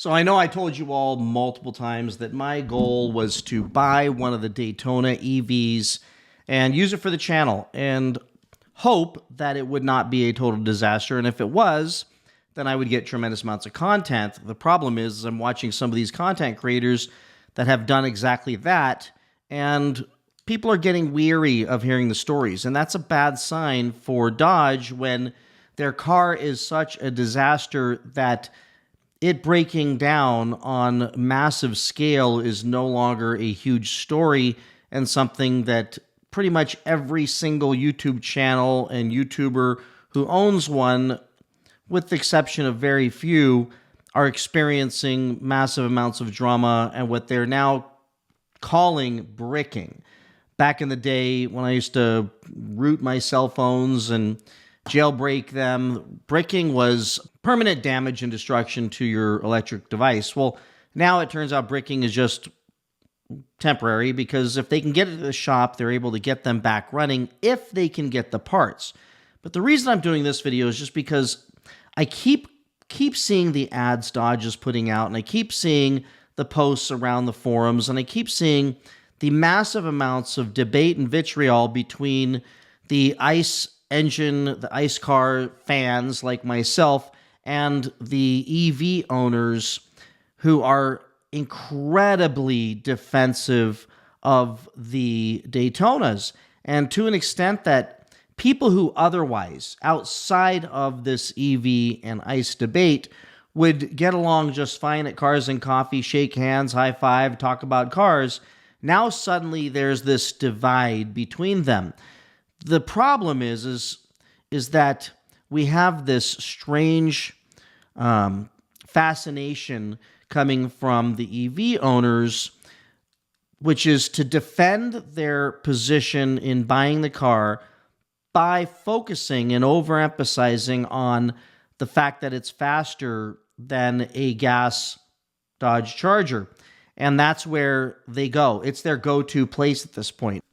So I know I told you all multiple times that my goal was to buy one of the Daytona EVs and use it for the channel and hope that it would not be a total disaster. And if it was, then I would get tremendous amounts of content. The problem is I'm watching some of these content creators that have done exactly that, and people are getting weary of hearing the stories. And that's a bad sign for Dodge when their car is such a disaster that it breaking down on massive scale is no longer a huge story and something that pretty much every single YouTube channel and YouTuber who owns one, with the exception of very few, are experiencing massive amounts of drama and what they're now calling bricking. Back in the day when I used to root my cell phones and jailbreak them, bricking was permanent damage and destruction to your electric device. Well, now it turns out bricking is just temporary, because if they can get it to the shop, they're able to get them back running if they can get the parts. But the reason I'm doing this video is just because I keep seeing the ads Dodge is putting out, and I keep seeing the posts around the forums, and I keep seeing the massive amounts of debate and vitriol between the ICE engine, the ICE car fans like myself, and the EV owners who are incredibly defensive of the Daytonas. And to an extent that people who otherwise, outside of this EV and ICE debate, would get along just fine at Cars and Coffee, shake hands, high five, talk about cars, now suddenly there's this divide between them. The problem is that we have this strange fascination coming from the EV owners, which is to defend their position in buying the car by focusing and overemphasizing on the fact that it's faster than a gas Dodge Charger. And that's where they go. It's their go-to place at this point.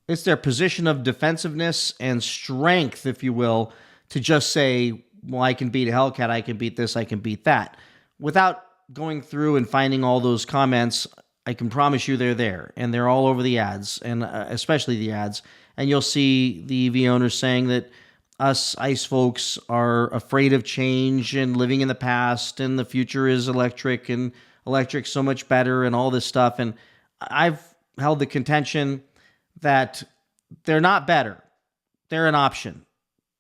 It's their position of defensiveness and strength, if you will, to just say, well, I can beat a Hellcat, I can beat this, I can beat that. Without going through and finding all those comments, I can promise you they're there. And they're all over the ads, and especially the ads. And you'll see the EV owners saying that us ICE folks are afraid of change and living in the past, and the future is electric, and electric's so much better, and all this stuff. And I've held the contention that they're not better. They're an option.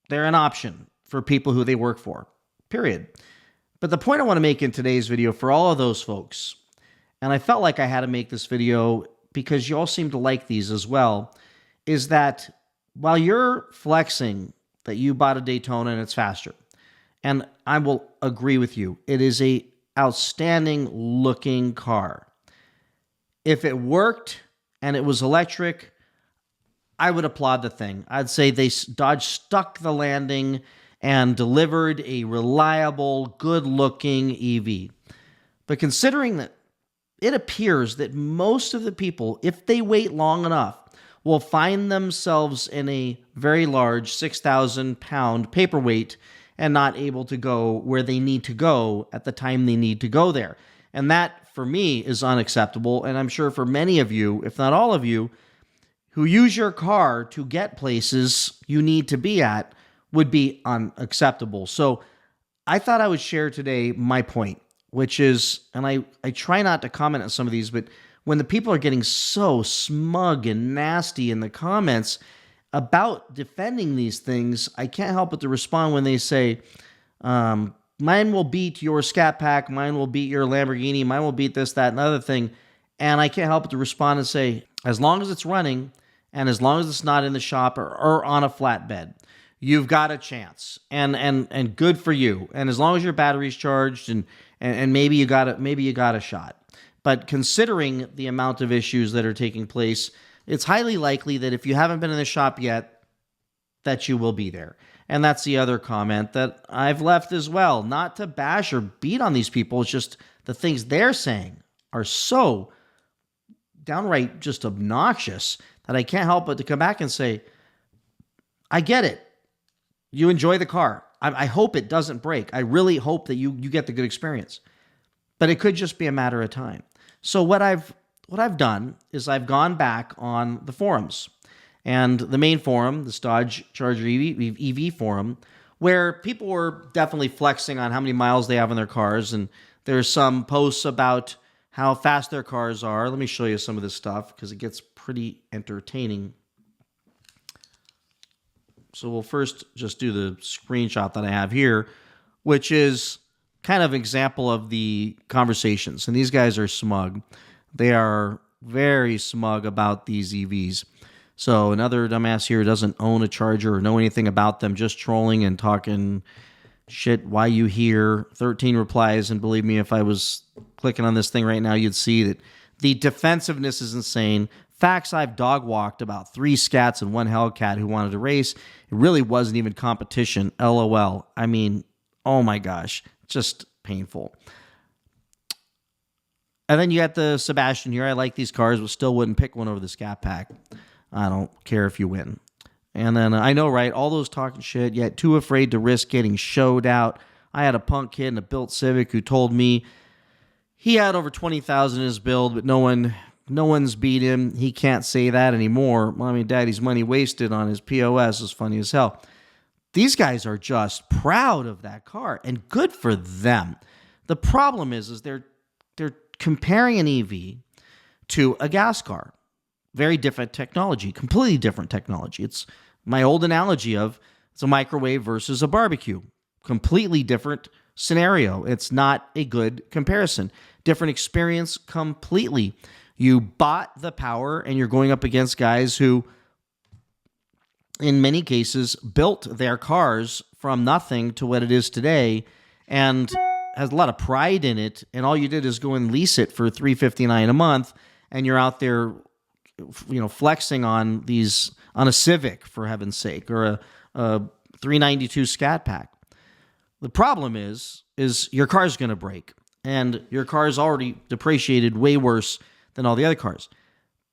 They're an option for people who they work for, period. But the point I want to make in today's video for all of those folks, and I felt like I had to make this video because you all seem to like these as well, is that while you're flexing that you bought a Daytona and it's faster, and I will agree with you, it is a outstanding looking car. If it worked and it was electric, I would applaud the thing. I'd say Dodge stuck the landing and delivered a reliable, good-looking EV. But considering that it appears that most of the people, if they wait long enough, will find themselves in a very large 6,000-pound paperweight and not able to go where they need to go at the time they need to go there. And that, for me, is unacceptable. And I'm sure for many of you, if not all of you, who use your car to get places you need to be at, would be unacceptable. So I thought I would share today my point, which is, and I try not to comment on some of these, but when the people are getting so smug and nasty in the comments about defending these things, I can't help but to respond when they say, mine will beat your Scat Pack, mine will beat your Lamborghini, mine will beat this, that, and the other thing. And I can't help but to respond and say, as long as it's running, and as long as it's not in the shop or on a flatbed, you've got a chance, and good for you. And as long as your battery's charged, and maybe you got a shot. But considering the amount of issues that are taking place, it's highly likely that if you haven't been in the shop yet, that you will be there. And that's the other comment that I've left as well. Not to bash or beat on these people, it's just the things they're saying are so downright just obnoxious that I can't help but to come back and say, I get it. You enjoy the car. I hope it doesn't break. I really hope that you get the good experience. but it could just be a matter of time. So what I've done is I've gone back on the forums, and the main forum, this Dodge Charger EV forum, where people were definitely flexing on how many miles they have in their cars, and there's some posts about how fast their cars are. Let me show you some of this stuff because it gets pretty entertaining. So we'll first just do the screenshot that I have here, which is kind of an example of the conversations. And these guys are smug. They are very smug about these EVs. So another dumbass here doesn't own a Charger or know anything about them, just trolling and talking shit. Why you here? 13 replies, and believe me, if I was clicking on this thing right now, you'd see that the defensiveness is insane. Facts, I've dog walked about 3 Scats and 1 Hellcat who wanted to race. It really wasn't even competition. LOL. I mean, oh my gosh, just painful. And then you got the Sebastian here. I like these cars, but still wouldn't pick one over the Scat Pack. I don't care if you win. And then I know, right? All those talking shit, yet too afraid to risk getting showed out. I had a punk kid in a built Civic who told me he had over 20,000 in his build, but no one's beat him. He can't say that anymore. Mommy and daddy's money wasted on his POS is funny as hell. These guys are just proud of that car, and good for them. The problem is they're comparing an EV to a gas car. Very different technology, completely different technology. It's my old analogy of it's a microwave versus a barbecue. Completely different scenario. It's not a good comparison. Different experience completely. You bought the power, and you're going up against guys who, in many cases, built their cars from nothing to what it is today, and has a lot of pride in it. And all you did is go and lease it for $359 a month, and you're out there, flexing on a Civic, for heaven's sake, or a 392 Scat Pack. The problem is your car's going to break, and your car's already depreciated way worse than all the other cars.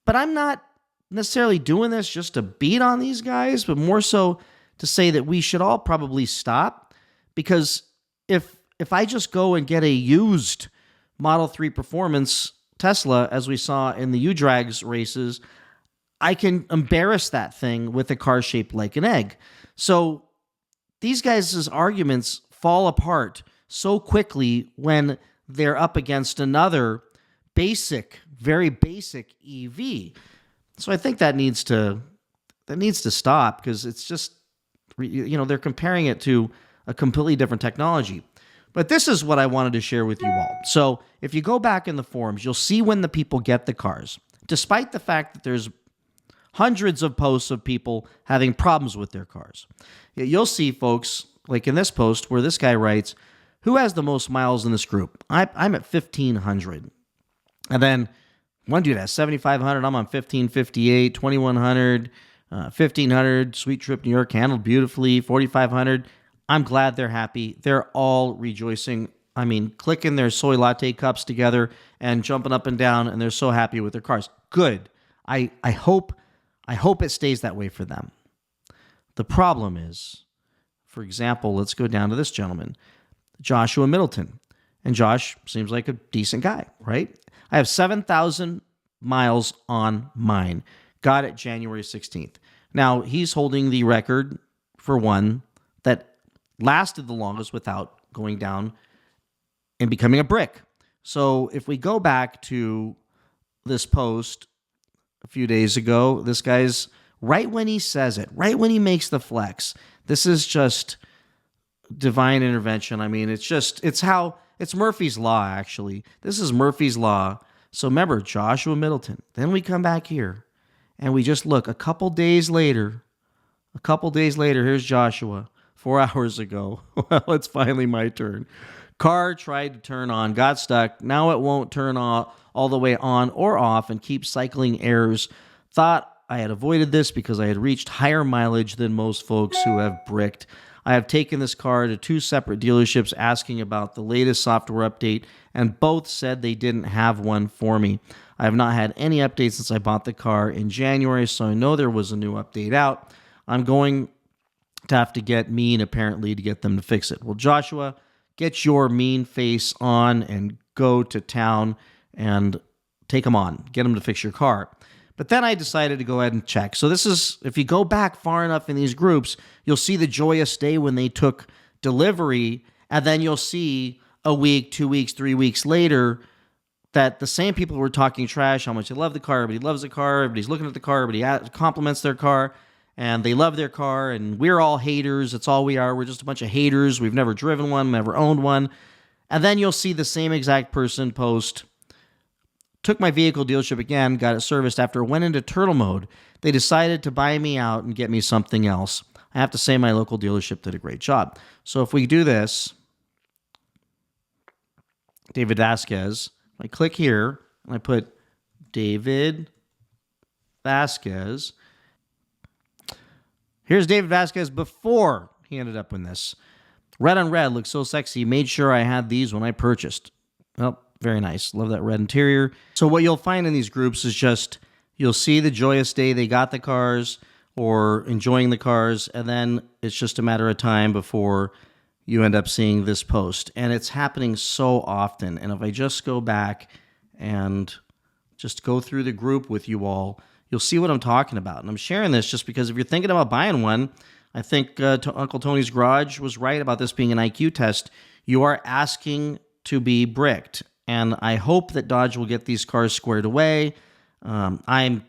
But I'm not necessarily doing this just to beat on these guys, but more so to say that we should all probably stop, because if I just go and get a used Model 3 Performance Tesla, as we saw in the U-Drags races, I can embarrass that thing with a car shaped like an egg. So these guys' arguments fall apart so quickly when they're up against another very basic EV. So I think that needs to stop, because it's just, they're comparing it to a completely different technology. But this is what I wanted to share with you all. So if you go back in the forums, you'll see when the people get the cars, despite the fact that there's hundreds of posts of people having problems with their cars. You'll see folks, like in this post where this guy writes, who has the most miles in this group? I'm at 1,500. And then one dude has 7,500. I'm on 1,558, 2,100, 1,500. Sweet trip New York, handled beautifully, 4,500. I'm glad they're happy. They're all rejoicing. I mean, clicking their soy latte cups together and jumping up and down, and they're so happy with their cars. Good. I hope it stays that way for them. The problem is, for example, let's go down to this gentleman, Joshua Middleton. And Josh seems like a decent guy, right? I have 7,000 miles on mine. Got it January 16th. Now, he's holding the record for one that lasted the longest without going down and becoming a brick. So if we go back to this post a few days ago, this guy's right when he says it, right when he makes the flex. This is just divine intervention. I mean, it's Murphy's Law, actually. This is Murphy's Law. So remember, Joshua Middleton. Then we come back here and we just look a couple days later, here's Joshua 4 hours ago. Well, it's finally my turn. Car tried to turn on, got stuck. Now it won't turn all the way on or off and keeps cycling errors. Thought I had avoided this because I had reached higher mileage than most folks who have bricked. I have taken this car to 2 separate dealerships asking about the latest software update, and both said they didn't have one for me. I have not had any updates since I bought the car in January, so I know there was a new update out. I'm going to have to get mean, apparently, to get them to fix it. Well, Joshua, get your mean face on and go to town and take them on, get them to fix your car. But then I decided to go ahead and check. So this is, if you go back far enough in these groups, you'll see the joyous day when they took delivery, and then you'll see a week, 2 weeks, 3 weeks later that the same people who were talking trash, how much they love the car, everybody loves the car, everybody's looking at the car, everybody compliments their car, and they love their car, and we're all haters. That's all we are. We're just a bunch of haters. We've never driven one, never owned one. And then you'll see the same exact person post, took my vehicle dealership again, got it serviced. After it went into turtle mode, they decided to buy me out and get me something else. I have to say my local dealership did a great job. So if we do this, David Vasquez, I click here and I put David Vasquez. Here's David Vasquez before he ended up in this. Red on red looks so sexy. Made sure I had these when I purchased. Well, very nice. Love that red interior. So what you'll find in these groups is just, you'll see the joyous day they got the cars or enjoying the cars, and then it's just a matter of time before you end up seeing this post. And it's happening so often. And if I just go back and just go through the group with you all, you'll see what I'm talking about. And I'm sharing this just because if you're thinking about buying one, I think Uncle Tony's Garage was right about this being an IQ test. You are asking to be bricked. And I hope that Dodge will get these cars squared away. I'm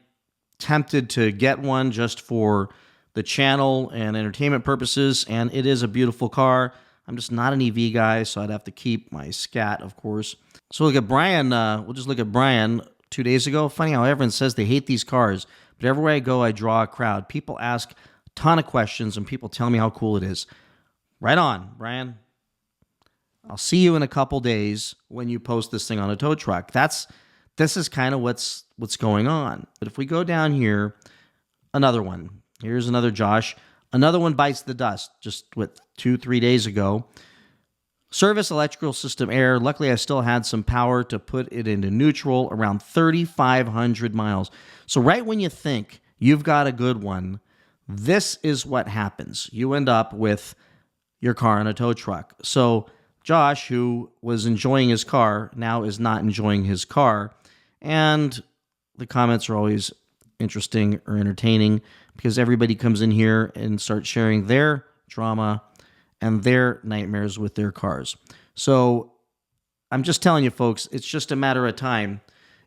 tempted to get one just for the channel and entertainment purposes, and it is a beautiful car. I'm just not an EV guy, so I'd have to keep my Scat, of course. So look at Brian. We'll just look at Brian 2 days ago. Funny how everyone says they hate these cars, but everywhere I go, I draw a crowd. People ask a ton of questions, and people tell me how cool it is. Right on, Brian. I'll see you in a couple days when you post this thing on a tow truck. This is kind of what's going on. But if we go down here, another one. Here's another Josh. Another one bites the dust just 2-3 days ago. Service electrical system error. Luckily, I still had some power to put it into neutral around 3,500 miles. So right when you think you've got a good one, this is what happens. You end up with your car in a tow truck. So Josh, who was enjoying his car, now is not enjoying his car. And the comments are always interesting or entertaining because everybody comes in here and starts sharing their drama and their nightmares with their cars. So I'm just telling you, folks, it's just a matter of time.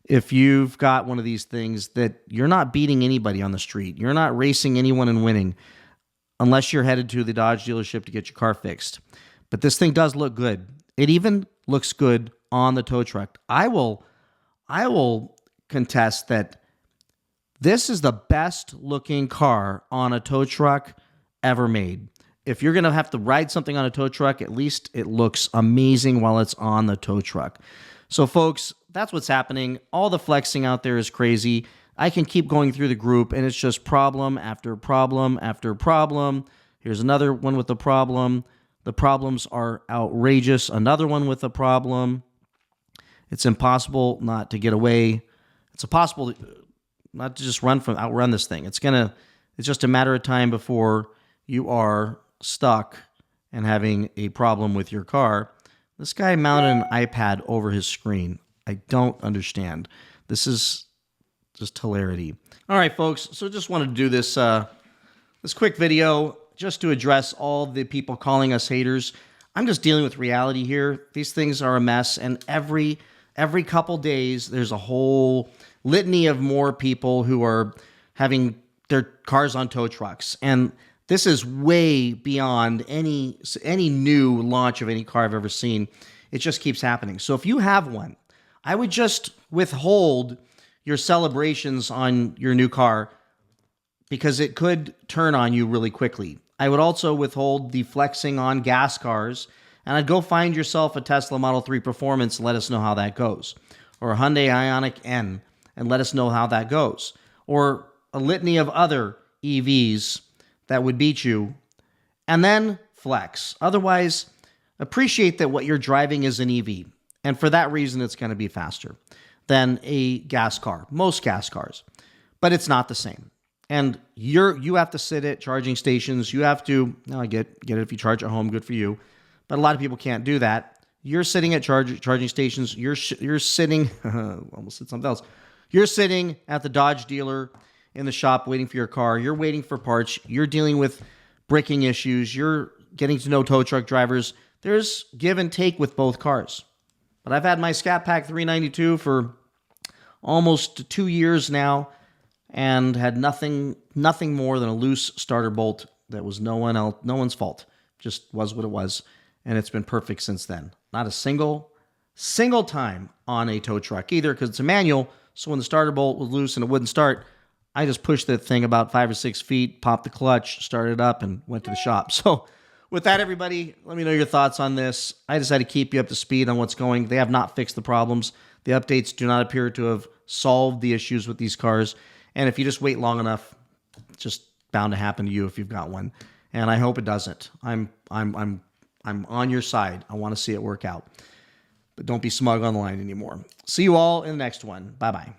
If you've got one of these things that you're not beating anybody on the street, you're not racing anyone and winning unless you're headed to the Dodge dealership to get your car fixed. But this thing does look good. It even looks good on the tow truck. I will contest that this is the best looking car on a tow truck ever made. If you're going to have to ride something on a tow truck, at least it looks amazing while it's on the tow truck. So folks, that's what's happening. All the flexing out there is crazy. I can keep going through the group and it's just problem after problem after problem. Here's another one with a problem. The problems are outrageous. Another one with a problem. It's impossible not to get away. It's impossible not to just outrun this thing. It's just a matter of time before you are stuck and having a problem with your car. This guy mounted an iPad over his screen. I don't understand. This is just hilarity. All right, folks. So just wanted to do this quick video just to address all the people calling us haters. I'm just dealing with reality here. These things are a mess, and every couple days there's a whole litany of more people who are having their cars on tow trucks, and this is way beyond any new launch of any car I've ever seen. It just keeps happening. So if you have one, I would just withhold your celebrations on your new car because it could turn on you really quickly. I would also withhold the flexing on gas cars, and I'd go find yourself a Tesla Model 3 Performance and let us know how that goes. Or a Hyundai Ioniq N and let us know how that goes. Or a litany of other EVs that would beat you, and then flex. Otherwise, appreciate that what you're driving is an EV, and for that reason, it's going to be faster than a gas car, most gas cars, but it's not the same. And you have to sit at charging stations. You have to, I get it if you charge at home, good for you, but a lot of people can't do that. You're sitting at charging stations. You're sitting, almost said something else. You're sitting at the Dodge dealer in the shop waiting for your car. You're waiting for parts. You're dealing with braking issues. You're getting to know tow truck drivers. There's give and take with both cars. But I've had my Scat Pack 392 for almost 2 years now and had nothing more than a loose starter bolt that was no one's fault. Just was what it was. And it's been perfect since then. Not a single time on a tow truck either, because it's a manual. So when the starter bolt was loose and it wouldn't start, I just pushed that thing about 5 or 6 feet, popped the clutch, started up, and went to the shop. So with that, everybody, let me know your thoughts on this. I just had to keep you up to speed on what's going. They have not fixed the problems. The updates do not appear to have solved the issues with these cars. And if you just wait long enough, it's just bound to happen to you if you've got one. And I hope it doesn't. I'm on your side. I want to see it work out. But don't be smug on the line anymore. See you all in the next one. Bye-bye.